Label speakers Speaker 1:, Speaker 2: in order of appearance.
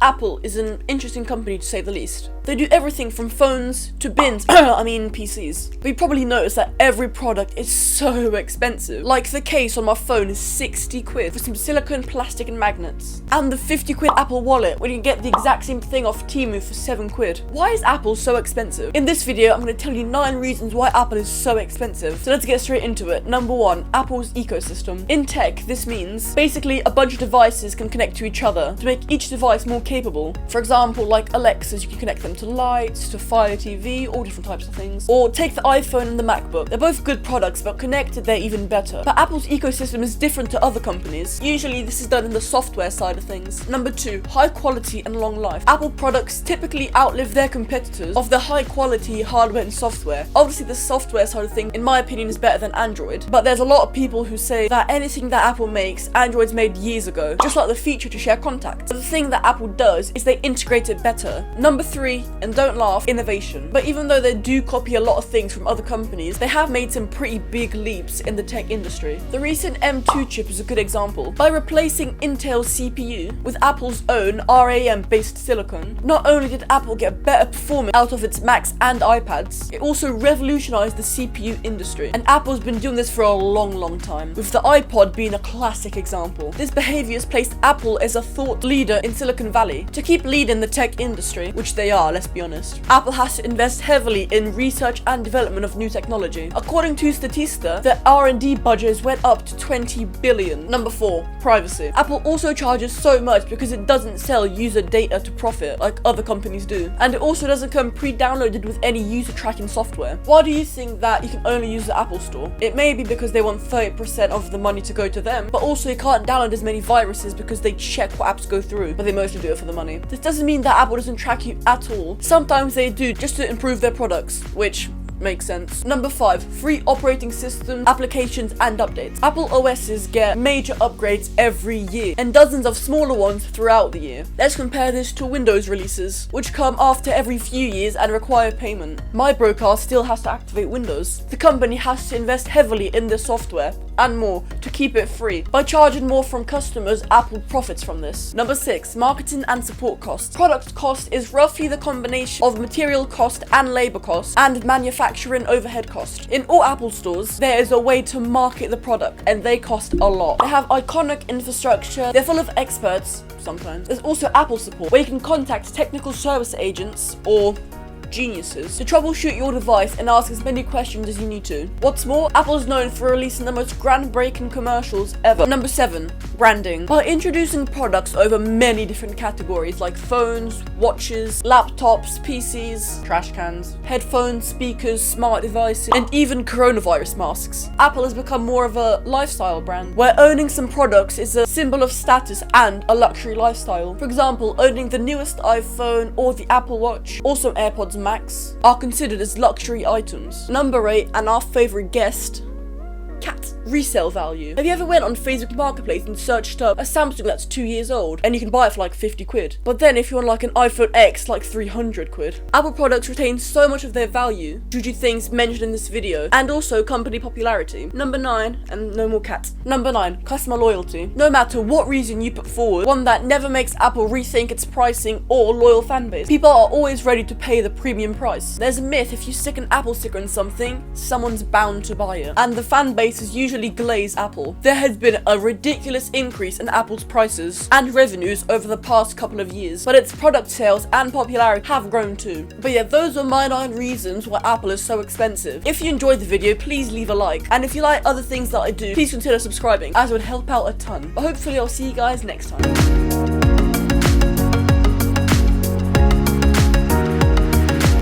Speaker 1: Apple is an interesting company to say the least. They do everything from phones to bins, PCs. But you probably noticed that every product is so expensive. Like the case on my phone is 60 quid for some silicone, plastic and magnets. And the 50 quid Apple wallet when you can get the exact same thing off Temu for 7 quid. Why is Apple so expensive? In this video, I'm going to tell you 9 reasons why Apple is so expensive. So let's get straight into it. Number 1, Apple's ecosystem. In tech, this means basically a bunch of devices can connect to each other to make each device more capable. For example, like Alexas, you can connect them to lights, to Fire TV, all different types of things. Or take the iPhone and the MacBook. They're both good products, but connected they're even better. But Apple's ecosystem is different to other companies. Usually this is done in the software side of things. Number 2, high quality and long life. Apple products typically outlive their competitors of the high quality hardware and software. Obviously the software side of things, in my opinion, is better than Android, but there's a lot of people who say that anything that Apple makes, Android's made years ago, just like the feature to share contacts. But the thing that Apple does is they integrate it better. Number 3, and don't laugh, innovation. But even though they do copy a lot of things from other companies, they have made some pretty big leaps in the tech industry. The recent M2 chip is a good example. By replacing Intel's CPU with Apple's own RAM based silicon, not only did Apple get better performance out of its Macs and iPads, it also revolutionized the CPU industry. And Apple's been doing this for a long time, with the iPod being a classic example. This behavior has placed Apple as a thought leader in Silicon Valley. To keep leading the tech industry, which they are, let's be honest, Apple has to invest heavily in research and development of new technology. According to Statista, the R&D budgets went up to 20 billion. Number 4, privacy. Apple also charges so much because it doesn't sell user data to profit like other companies do. And it also doesn't come pre-downloaded with any user tracking software. Why do you think that you can only use the Apple Store? It may be because they want 30% of the money to go to them, but also you can't download as many viruses because they check what apps go through, but they mostly do it for the money. This doesn't mean that Apple doesn't track you at all. Sometimes they do just to improve their products, which makes sense. Number 5, free operating systems, applications and updates. Apple OSs get major upgrades every year and dozens of smaller ones throughout the year. Let's compare this to Windows releases, which come after every few years and require payment. My broker still has to activate Windows. The company has to invest heavily in the software and more to keep it free. By charging more from customers, Apple profits from this. Number 6, marketing and support costs. Product cost is roughly the combination of material cost and labor cost and manufacturing overhead cost. In all Apple stores, there is a way to market the product and they cost a lot. They have iconic infrastructure, they're full of experts, sometimes. There's also Apple support, where you can contact technical service agents or geniuses to troubleshoot your device and ask as many questions as you need to. What's more, Apple is known for releasing the most groundbreaking commercials ever. Number 7, branding. By introducing products over many different categories like phones, watches, laptops, PCs, trash cans, headphones, speakers, smart devices, and even coronavirus masks, Apple has become more of a lifestyle brand, where owning some products is a symbol of status and a luxury lifestyle. For example, owning the newest iPhone or the Apple Watch, or some AirPods Max, are considered as luxury items. Number 8, and our favorite guest, cat resale value. Have you ever went on Facebook Marketplace and searched up a Samsung that's 2 years old and you can buy it for like 50 quid? But then if you want like an iPhone X, like 300 quid. Apple products retain so much of their value due to things mentioned in this video and also company popularity. Number 9, and no more cats. Number 9, customer loyalty. No matter what reason you put forward, one that never makes Apple rethink its pricing or loyal fan base, people are always ready to pay the premium price. There's a myth, if you stick an Apple sticker on something, someone's bound to buy it. And the fan base is usually glaze Apple. There has been a ridiculous increase in Apple's prices and revenues over the past couple of years, but its product sales and popularity have grown too. But yeah, those are my 9 reasons why Apple is so expensive. If you enjoyed the video, please leave a like, and if you like other things that I do, please consider subscribing, as it would help out a ton. But hopefully I'll see you guys next time.